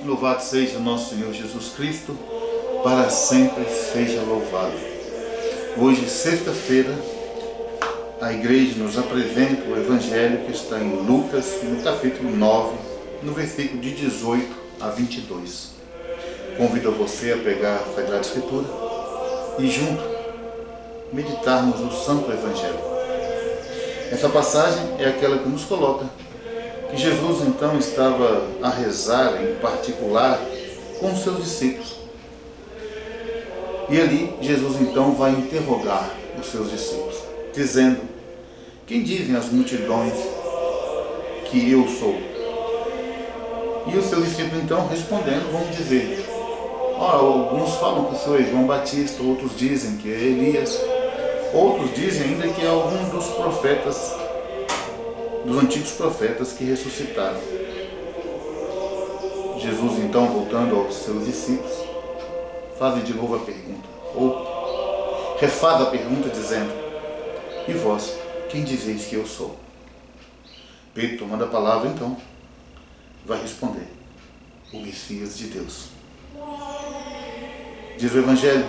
Louvado seja nosso Senhor Jesus Cristo, para sempre seja louvado. Hoje, sexta-feira, a igreja nos apresenta o Evangelho que está em Lucas, no capítulo 9, no versículo de 18 a 22. Convido você a pegar a Sagrada Escritura e junto meditarmos o Santo Evangelho. Essa passagem é aquela que nos coloca que Jesus então estava a rezar em particular com os seus discípulos. E ali Jesus então vai interrogar os seus discípulos, dizendo: quem dizem as multidões que eu sou? E os seus discípulos então respondendo vão dizer: ora, alguns falam que o Senhor é João Batista, outros dizem que é Elias, outros dizem ainda que é algum dos profetas, dos antigos profetas que ressuscitaram. Jesus então, voltando aos seus discípulos, faz de novo a pergunta, ou refaz a pergunta dizendo: e vós, quem dizeis que eu sou? Pedro, tomando a palavra então, vai responder: o Messias de Deus. Diz o Evangelho: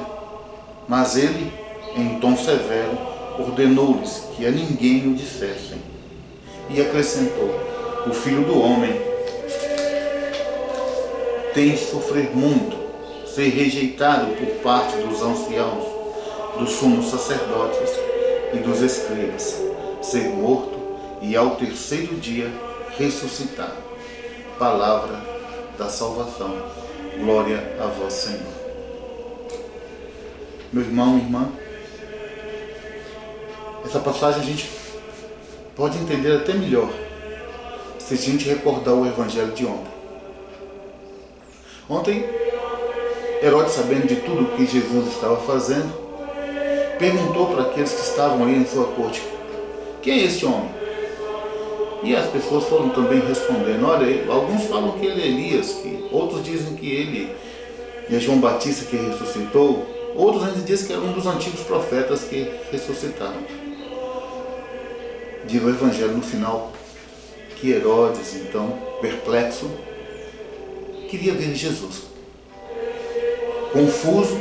mas ele, em tom severo, ordenou-lhes que a ninguém o dissessem, e acrescentou: o Filho do Homem tem de sofrer muito, ser rejeitado por parte dos anciãos, dos sumos sacerdotes e dos escribas, ser morto e ao terceiro dia ressuscitar. Palavra da salvação. Glória a vós, Senhor. Meu irmão, minha irmã, essa passagem a gente pode entender até melhor se a gente recordar o Evangelho de ontem. Ontem, Herodes, sabendo de tudo o que Jesus estava fazendo, perguntou para aqueles que estavam ali em sua corte: quem é este homem? E as pessoas foram também respondendo: olha, alguns falam que ele é Elias, outros dizem que ele é João Batista que ressuscitou, outros ainda dizem que é um dos antigos profetas que ressuscitaram. Diz o Evangelho no final que Herodes, então, perplexo, queria ver Jesus. Confuso,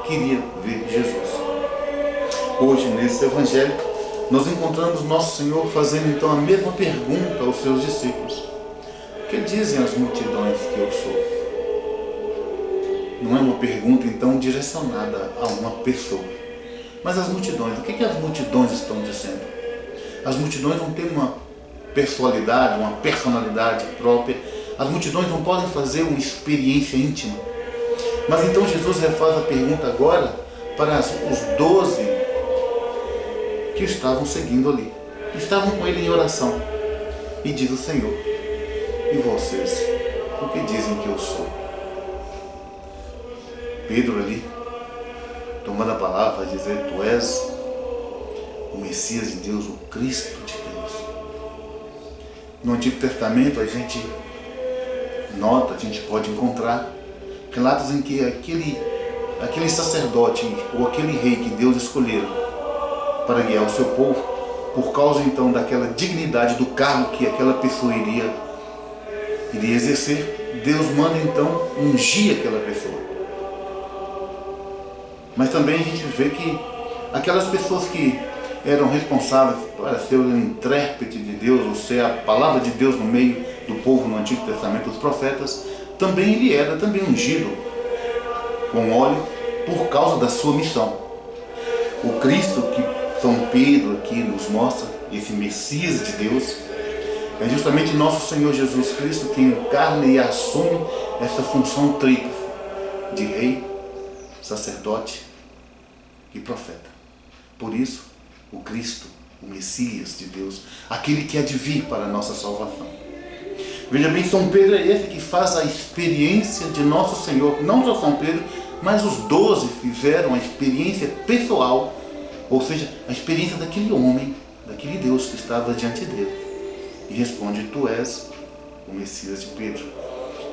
queria ver Jesus. Hoje, nesse Evangelho, nós encontramos nosso Senhor fazendo então a mesma pergunta aos seus discípulos: que dizem as multidões que eu sou? Não é uma pergunta então direcionada a uma pessoa, mas as multidões. O que as multidões estão dizendo? As multidões não têm uma pessoalidade, uma personalidade própria. As multidões não podem fazer uma experiência íntima. Mas então Jesus refaz a pergunta agora para os 12 que estavam seguindo ali. Estavam com ele em oração. E diz o Senhor: e vocês, o que dizem que eu sou? Pedro ali, tomando a palavra, vai dizer: tu és o Messias de Deus, o Cristo de Deus. No Antigo Testamento a gente nota, a gente pode encontrar relatos em que aquele sacerdote ou aquele rei que Deus escolheu para guiar o seu povo, por causa então daquela dignidade do cargo que aquela pessoa iria exercer, Deus manda então ungir aquela pessoa. Mas também a gente vê que aquelas pessoas que eram responsáveis para ser o intérprete de Deus, ou ser a palavra de Deus no meio do povo no Antigo Testamento, os profetas, também ele era também ungido com óleo por causa da sua missão. O Cristo que São Pedro aqui nos mostra, esse Messias de Deus, é justamente nosso Senhor Jesus Cristo que encarna e assume essa função tríplice de rei, sacerdote e profeta. Por isso, o Cristo, o Messias de Deus, aquele que há de vir para a nossa salvação. Veja bem, São Pedro é esse que faz a experiência de nosso Senhor. Não só São Pedro, mas os 12 fizeram a experiência pessoal, ou seja, a experiência daquele homem, daquele Deus que estava diante dele. E responde: tu és o Messias de Pedro.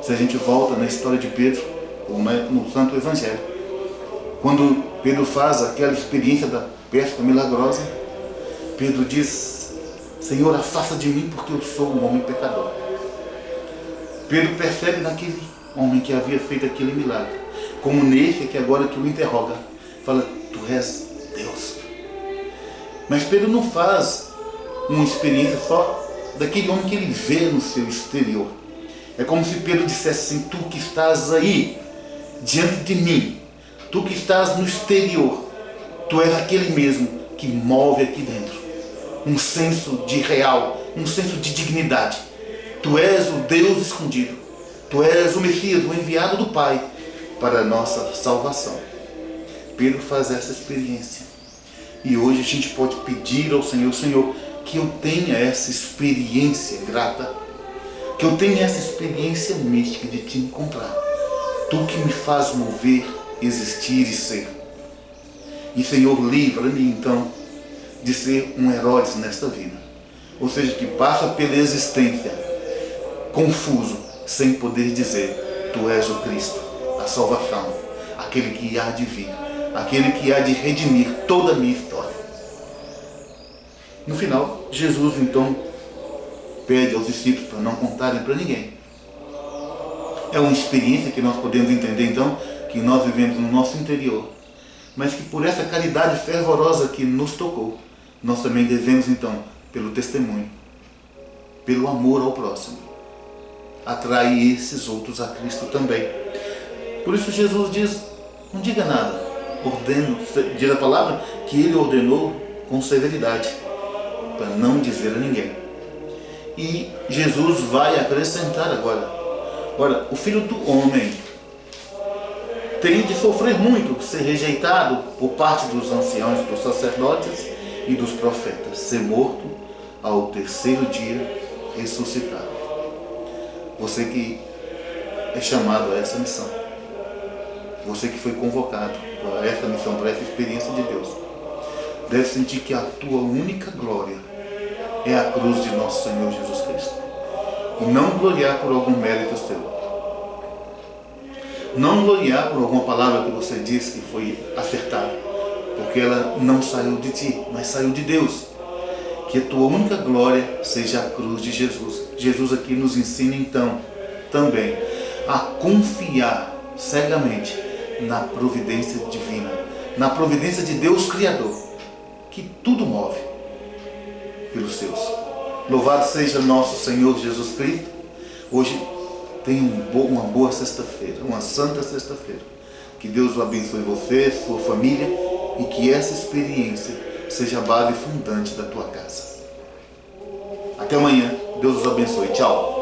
Se a gente volta na história de Pedro, ou no Santo Evangelho, quando Pedro faz aquela experiência da pesca milagrosa, Pedro diz: Senhor, afasta de mim porque eu sou um homem pecador. Pedro percebe naquele homem que havia feito aquele milagre, como nesse que agora que o interroga, fala, tu és Deus. Mas Pedro não faz uma experiência só daquele homem que ele vê no seu exterior. É como se Pedro dissesse assim, tu que estás aí, diante de mim, tu que estás no exterior, tu és aquele mesmo que move aqui dentro. Um senso de real, um senso de dignidade. Tu és o Deus escondido. Tu és o Messias, o enviado do Pai para a nossa salvação. Pedro faz essa experiência. E hoje a gente pode pedir ao Senhor, Senhor, que eu tenha essa experiência grata, que eu tenha essa experiência mística de te encontrar. Tu que me faz mover, existir e ser. E Senhor, livra-me então de ser um Herodes nesta vida. Ou seja, que passa pela existência confuso, sem poder dizer, tu és o Cristo, a salvação, aquele que há de vir, aquele que há de redimir toda a minha história. No final, Jesus então pede aos discípulos para não contarem para ninguém. É uma experiência que nós podemos entender então, que nós vivemos no nosso interior, mas que por essa caridade fervorosa que nos tocou, nós também devemos então, pelo testemunho, pelo amor ao próximo, atrair esses outros a Cristo também. Por isso Jesus diz, não diga nada, diz a palavra que ele ordenou com severidade, para não dizer a ninguém. E Jesus vai acrescentar agora, olha, o Filho do Homem tem de sofrer muito, ser rejeitado por parte dos anciãos, dos sacerdotes e dos profetas, ser morto, ao terceiro dia ressuscitar. Você que é chamado a essa missão, você que foi convocado para essa missão, para essa experiência de Deus, deve sentir que a tua única glória é a cruz de nosso Senhor Jesus Cristo. E não gloriar por algum mérito seu. Não gloriar por alguma palavra que você disse que foi acertada, porque ela não saiu de ti, mas saiu de Deus. Que a tua única glória seja a cruz de Jesus. Jesus aqui nos ensina então também a confiar cegamente na providência divina, na providência de Deus Criador, que tudo move pelos seus. Louvado seja nosso Senhor Jesus Cristo. Hoje tenha uma boa sexta-feira, uma santa sexta-feira. Que Deus o abençoe você, sua família, e que essa experiência seja a base fundante da tua casa. Até amanhã. Deus os abençoe. Tchau.